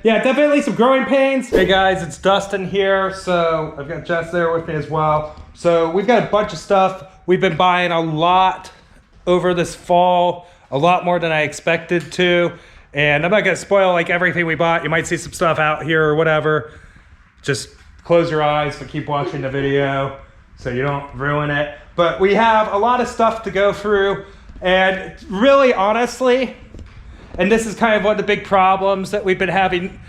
yeah, definitely some growing pains. Hey guys, it's Dustin here. So I've got Jess there with me as well. So we've got a bunch of stuff. We've been buying a lot over this fall, a lot more than I expected to. And I'm not gonna spoil like everything we bought. You might see some stuff out here or whatever. Just close your eyes, but keep watching the video so you don't ruin it. But we have a lot of stuff to go through, and really honestly, and this is kind of one of the big problems that we've been having,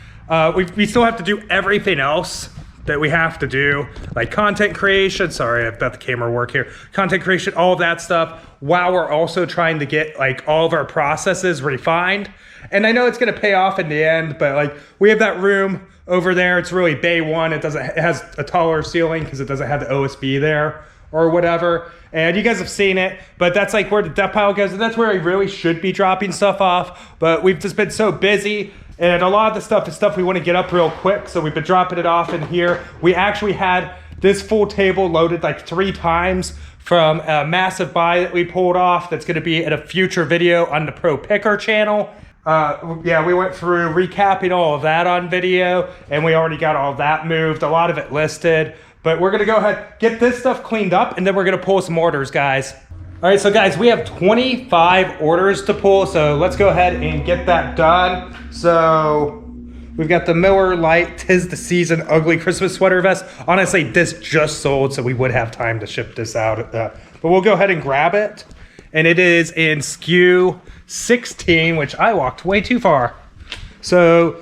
we still have to do everything else that we have to do, like content creation, sorry, I've got the camera work here, content creation, all of that stuff, while we're also trying to get like all of our processes refined. And I know it's gonna pay off in the end, but like we have that room over there, it's really bay one, it has a taller ceiling because it doesn't have the OSB there or whatever. And you guys have seen it, but that's like where the deck pile goes, and that's where I really should be dropping stuff off, but we've just been so busy, and a lot of the stuff is stuff we want to get up real quick, so we've been dropping it off in here. We actually had this full table loaded like 3 times from a massive buy that we pulled off that's going to be in a future video on the Pro Picker channel. Yeah, we went through recapping all of that on video, and we already got all that moved, a lot of it listed. But we're gonna go ahead, get this stuff cleaned up, and then we're gonna pull some orders, guys. All right, so guys, we have 25 orders to pull, so let's go ahead and get that done. So we've got the Miller Lite 'Tis the Season Ugly Christmas Sweater Vest. Honestly, this just sold, so we would have time to ship this out. But we'll go ahead and grab it. And it is in SKU 16, which I walked way too far. So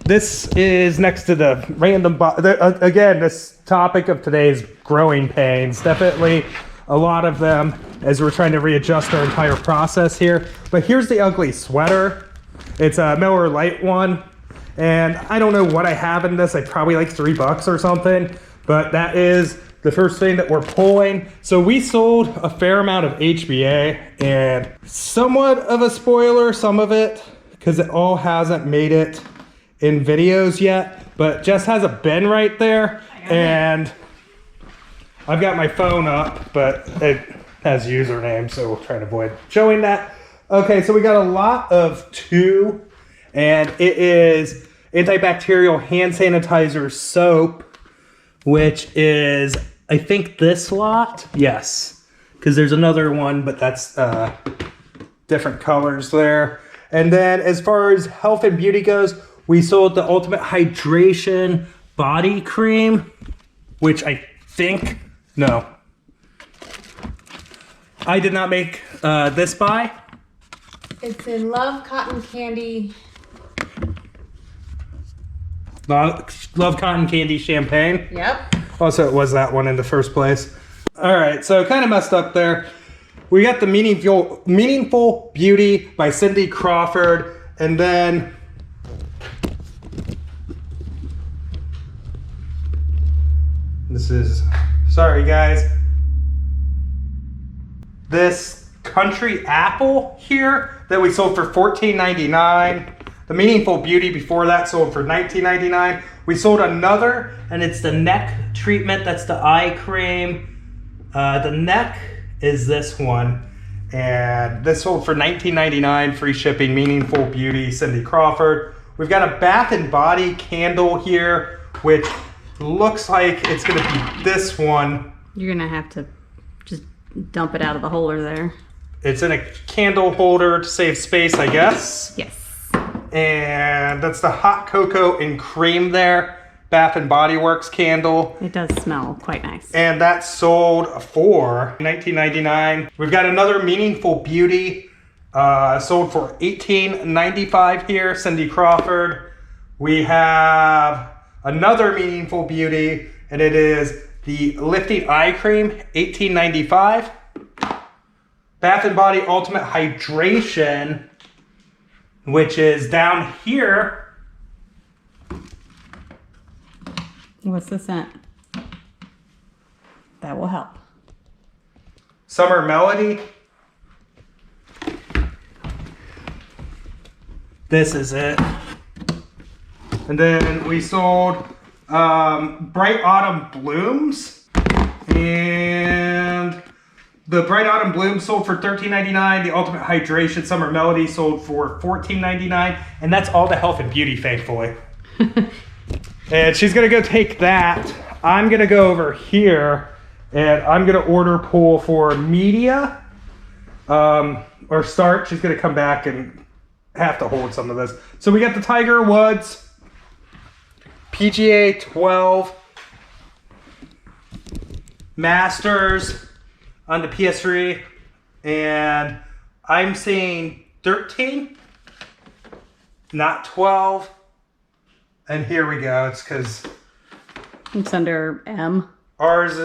this is next to the random, again, this topic of today's growing pains. Definitely a lot of them as we're trying to readjust our entire process here. But here's the ugly sweater. It's a Miller Lite one. And I don't know what I have in this. I probably like $3 or something. But that is the first thing that we're pulling. So we sold a fair amount of HBA, and somewhat of a spoiler, some of it, because it all hasn't made it in videos yet, but Jess has a bin right there, and I've got my phone up, but it has username, so we'll try to avoid showing that. Okay, so we got a lot of 2, and it is antibacterial hand sanitizer soap, which is, I think, this lot. Yes, because there's another one, but that's different colors there. And then as far as health and beauty goes, we sold the Ultimate Hydration Body Cream, which I think, no. I did not make this buy. It's in Love Cotton Candy. Love Cotton Candy Champagne. Yep. Also, it was that one in the first place. All right, so kind of messed up there. We got the Meaningful Beauty by Cindy Crawford, and then this is, sorry guys, this Country Apple here that we sold for $14.99. The Meaningful Beauty before that sold for $19.99. We sold another, and it's the neck treatment. That's the eye cream. The neck is this one, and this sold for $19.99, free shipping. Meaningful Beauty, Cindy Crawford. We've got a Bath and Body candle here, which looks like it's gonna be this one. You're gonna have to just dump it out of the holder there. It's in a candle holder to save space, I guess. Yes. And that's the Hot Cocoa and Cream there. Bath and Body Works candle. It does smell quite nice. And that sold for $19.99. We've got another Meaningful Beauty, sold for $18.95 here, Cindy Crawford. We have another Meaningful Beauty, and it is the Lifting Eye Cream, $18.95. Bath and Body Ultimate Hydration, which is down here. What's the scent? That will help. Summer Melody. This is it. And then we sold Bright Autumn Blooms. And the Bright Autumn Blooms sold for $13.99. The Ultimate Hydration Summer Melody sold for $14.99. And that's all the health and beauty, thankfully. And she's gonna go take that. I'm gonna go over here and I'm gonna order pull for media or start. She's gonna come back and have to hold some of this. So we got the Tiger Woods PGA 12 Masters on the PS3, and I'm saying 13, not 12. And here we go. It's because It's under M. ours,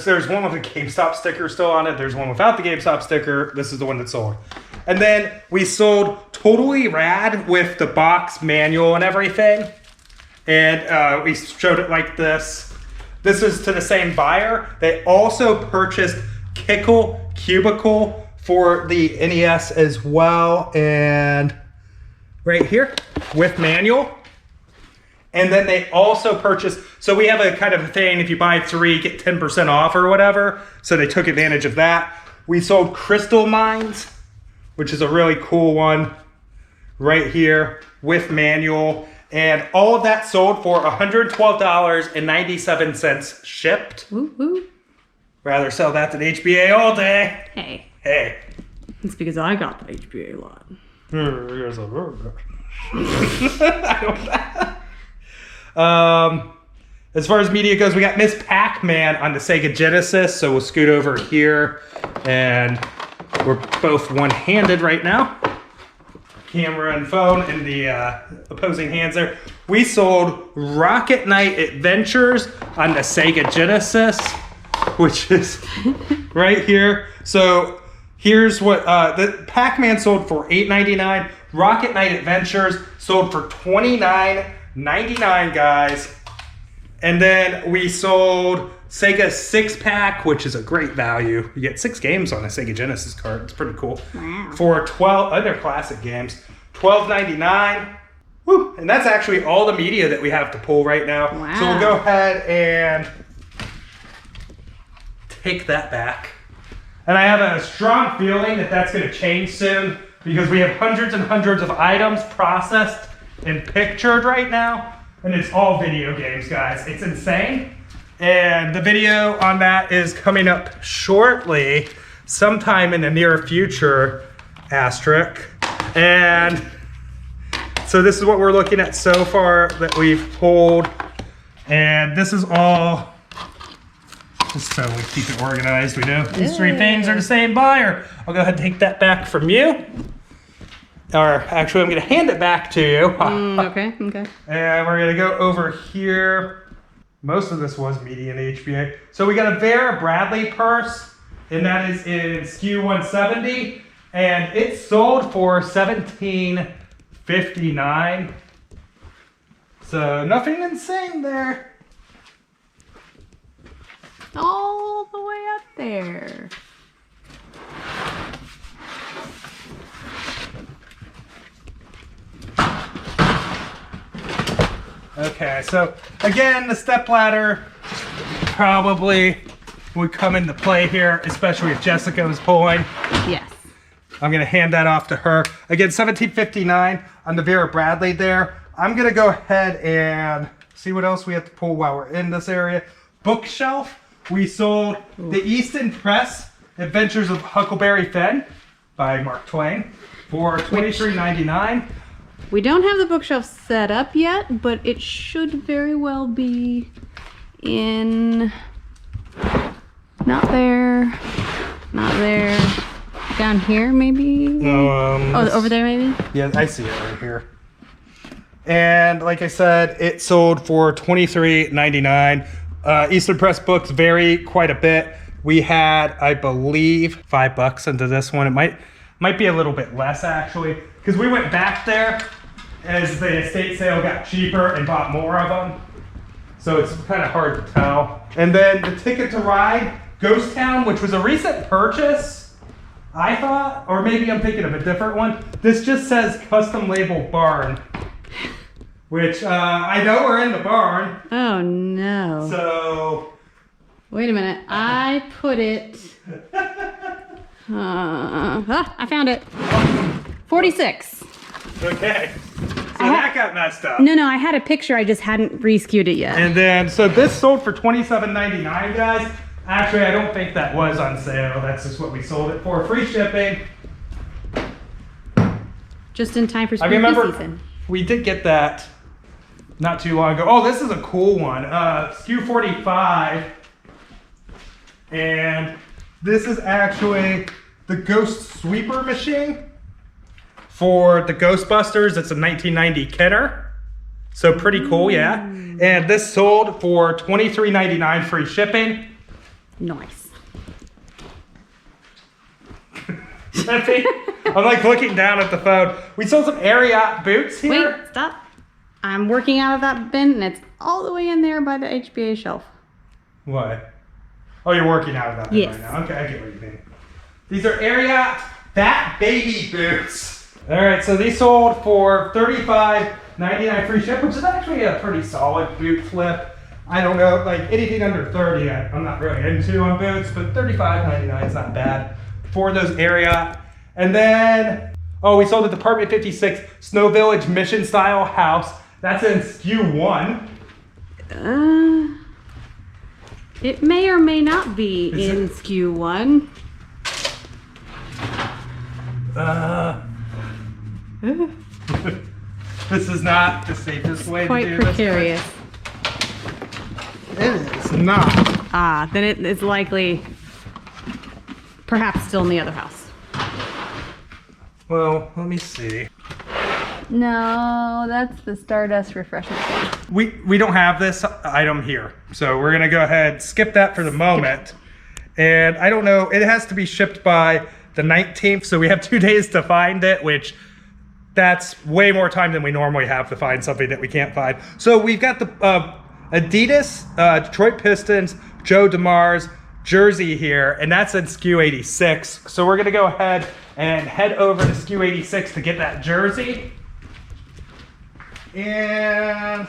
there's one with a GameStop sticker still on it. There's one without the GameStop sticker. This is the one that sold. And then we sold Totally Rad with the box manual and everything. And we showed it like this. This is to the same buyer. They also purchased Kickle Cubicle for the NES as well. And right here with manual. And then they also purchased, so we have a kind of a thing, if you buy 3, get 10% off or whatever. So they took advantage of that. We sold Crystal Mines, which is a really cool one right here with manual. And all of that sold for $112.97 shipped. Woo woo. Rather sell that than HBA all day. Hey. Hey. It's because I got the HBA lot. As far as media goes, we got Miss Pac-Man on the Sega Genesis, so we'll scoot over here, and we're both one-handed right now. Camera and phone in the opposing hands there. We sold Rocket Knight Adventures on the Sega Genesis, which is right here. So here's what the Pac-Man sold for $8.99. Rocket Knight Adventures sold for $29.99, guys. And then we sold Sega 6-pack, which is a great value. You get 6 games on a Sega Genesis card. It's pretty cool. Wow. For 12 other classic games, $12.99. Woo! And that's actually all the media that we have to pull right now. Wow. So we'll go ahead and take that back. And I have a strong feeling that that's going to change soon because we have hundreds and hundreds of items processed and pictured right now. And it's all video games, guys. It's insane. And the video on that is coming up shortly, sometime in the near future, asterisk. And so this is what we're looking at so far that we've pulled. And this is all, just so we keep it organized, we know these 3 things are the same buyer. I'll go ahead and take that back from you. Or actually, I'm going to hand it back to you. Okay. And we're going to go over here. Most of this was media and HBA. So we got a Vera Bradley purse, and that is in SKU 170. And it sold for $17.59. So nothing insane there. All the way up there. Okay, so again, the stepladder probably would come into play here, especially if Jessica was pulling. Yes. I'm gonna hand that off to her. Again, $17.59 on the Vera Bradley there. I'm gonna go ahead and see what else we have to pull while we're in this area. Bookshelf, we sold the Easton Press Adventures of Huckleberry Finn by Mark Twain for $23.99. We don't have the bookshelf set up yet, but it should very well be in... Not there. Not there. Down here, maybe? Over there, maybe? Yeah, I see it right here. And like I said, it sold for $23.99. Eastern Press books vary quite a bit. We had, I believe, $5 into this one. It might be a little bit less, actually, because we went back there as the estate sale got cheaper and bought more of them. So it's kind of hard to tell. And then the Ticket to Ride Ghost Town, which was a recent purchase, I thought, or maybe I'm thinking of a different one. This just says custom label barn, which I know we're in the barn. Oh, no. So. Wait a minute. I put it... I found it. 46. Okay. So that got messed up. No, I had a picture. I just hadn't re-skewed it yet. And then, so this sold for $27.99, guys. Actually, I don't think that was on sale. That's just what we sold it for. Free shipping. Just in time for I spooky remember season. we did get that not too long ago. Oh, this is a cool one. SKU 45. And this is actually the Ghost Sweeper machine for the Ghostbusters. It's a 1990 Kenner. So pretty cool, yeah. And this sold for $23.99 free shipping. Nice. I'm like looking down at the phone. We sold some Ariat boots here. Wait, stop. I'm working out of that bin and it's all the way in there by the HBA shelf. What? Oh, you're working out of that bin right now. Okay, I get what you mean. These are Ariat Fat Baby boots. All right, so these sold for $35.99 free ship, which is actually a pretty solid boot flip. I don't know, like anything under 30, I'm not really into on boots, but $35.99 is not bad for those Ariat. And then, oh, we sold the Department 56 Snow Village Mission Style House. That's in SKU 1. It may or may not be in SKU 1. This is not the safest way to do Quite precarious. this. It is not. Then it is likely perhaps still in the other house. Well, let me see. No, that's the Stardust refreshment thing. We don't have this item here, so we're gonna go ahead, skip that for the moment. And I don't know, it has to be shipped by the 19th, so we have 2 days to find it, which that's way more time than we normally have to find something that we can't find. So we've got the Adidas, Detroit Pistons, Joe DeMars jersey here, and that's in SKU 86. So we're gonna go ahead and head over to SKU 86 to get that jersey. And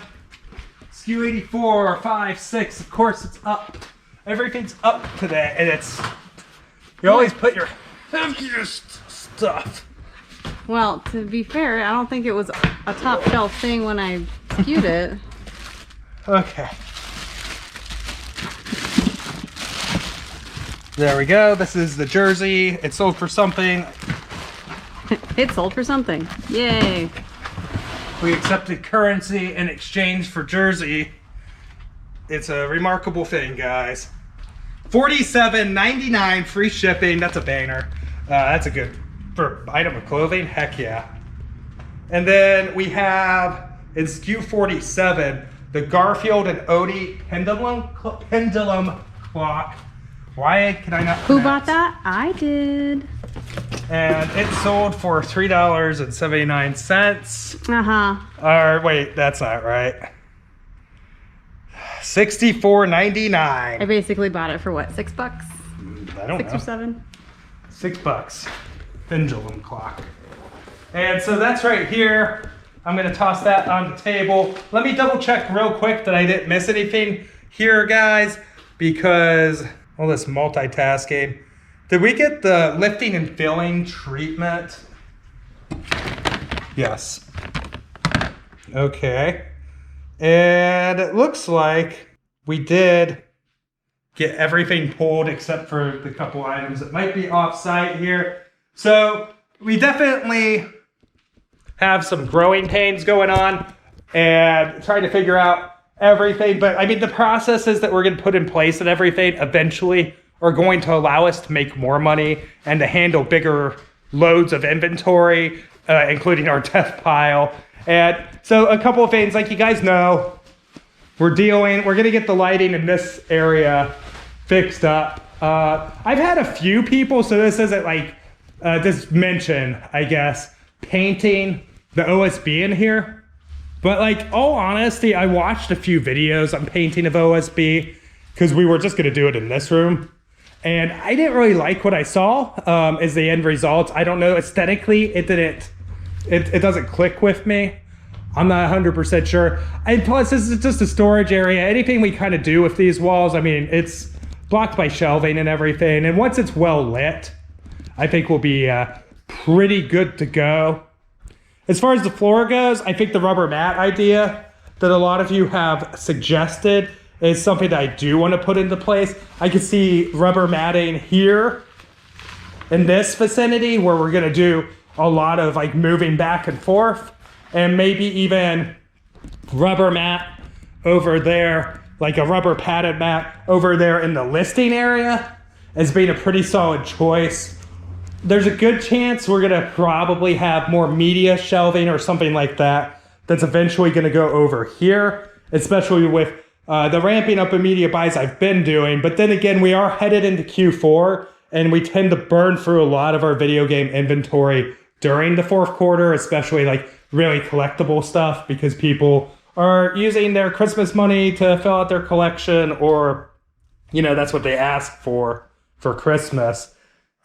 SKU 84, 5, 6, of course it's up. Everything's up today, and it's, you always put your heaviest stuff. Well, to be fair, I don't think it was a top shelf thing when I skewed it. Okay. There we go. This is the jersey. It sold for something. It sold for something. Yay. We accepted currency in exchange for jersey. It's a remarkable thing, guys. $47.99 free shipping. That's a banger. That's a good for item of clothing. Heck yeah. And then we have in SKU 47 the Garfield and Odie pendulum clock. Why can I not? Who bought that? I did. And it sold for $3.79. Or wait, that's not right. $64.99. I basically bought it for what, $6? I don't know. 6 or 7? $6. Pendulum clock. And so that's right here. I'm gonna toss that on the table. Let me double check real quick that I didn't miss anything here, guys, because all this multitasking. Did we get the lifting and filling treatment? Yes. Okay. And it looks like we did get everything pulled except for the couple items that might be off-site here. So we definitely have some growing pains going on and trying to figure out everything. But I mean, the processes that we're going to put in place and everything eventually are going to allow us to make more money and to handle bigger loads of inventory, including our death pile. And so a couple of things, like you guys know, we're going to get the lighting in this area fixed up. I've had a few people, so this isn't like, just mention, I guess, painting the OSB in here. But like, all honesty, I watched a few videos on painting of OSB because we were just gonna do it in this room. And I didn't really like what I saw as the end result. I don't know, aesthetically, it doesn't click with me. I'm not 100% sure. And plus, this is just a storage area. Anything we kind of do with these walls, I mean, it's blocked by shelving and everything. And once it's well lit, I think we'll be pretty good to go. As far as the floor goes, I think the rubber mat idea that a lot of you have suggested is something that I do want to put into place. I can see rubber matting here in this vicinity where we're gonna do a lot of like moving back and forth, and maybe even rubber mat over there, like a rubber padded mat over there in the listing area as being a pretty solid choice. There's a good chance we're gonna probably have more media shelving or something like that that's eventually gonna go over here, especially with the ramping up of media buys I've been doing. But then again, we are headed into Q4 and we tend to burn through a lot of our video game inventory during the fourth quarter, especially like really collectible stuff, because people are using their Christmas money to fill out their collection, or, you know, that's what they ask for Christmas.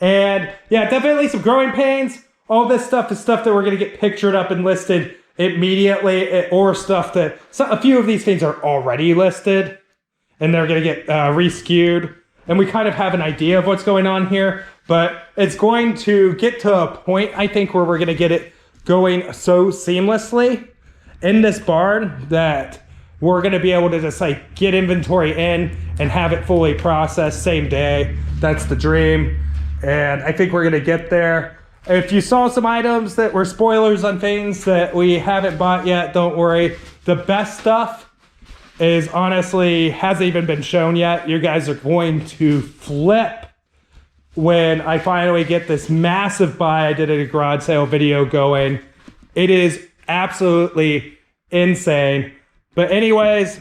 And yeah, definitely some growing pains. All this stuff is stuff that we're going to get pictured up and listed immediately, or stuff that a few of these things are already listed and they're going to get re-skewed. And we kind of have an idea of what's going on here, but it's going to get to a point, I think, where we're going to get it going so seamlessly in this barn that we're going to be able to just like get inventory in and have it fully processed same day. That's the dream. And I think we're going to get there. If you saw some items that were spoilers on things that we haven't bought yet, don't worry. The best stuff is honestly hasn't even been shown yet. You guys are going to flip when I finally get this massive buy I did at a garage sale video going. It is absolutely insane. But anyways,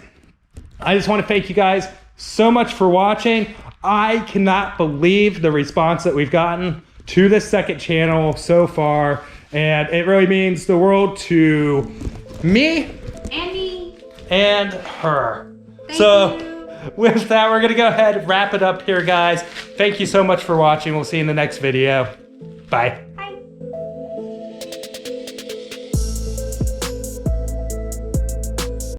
I just want to thank you guys so much for watching. I cannot believe the response that we've gotten to this second channel so far, and it really means the world to me and her. Thank so you. With that, we're gonna go ahead and wrap it up here, guys. Thank you so much for watching. We'll see you in the next video. Bye.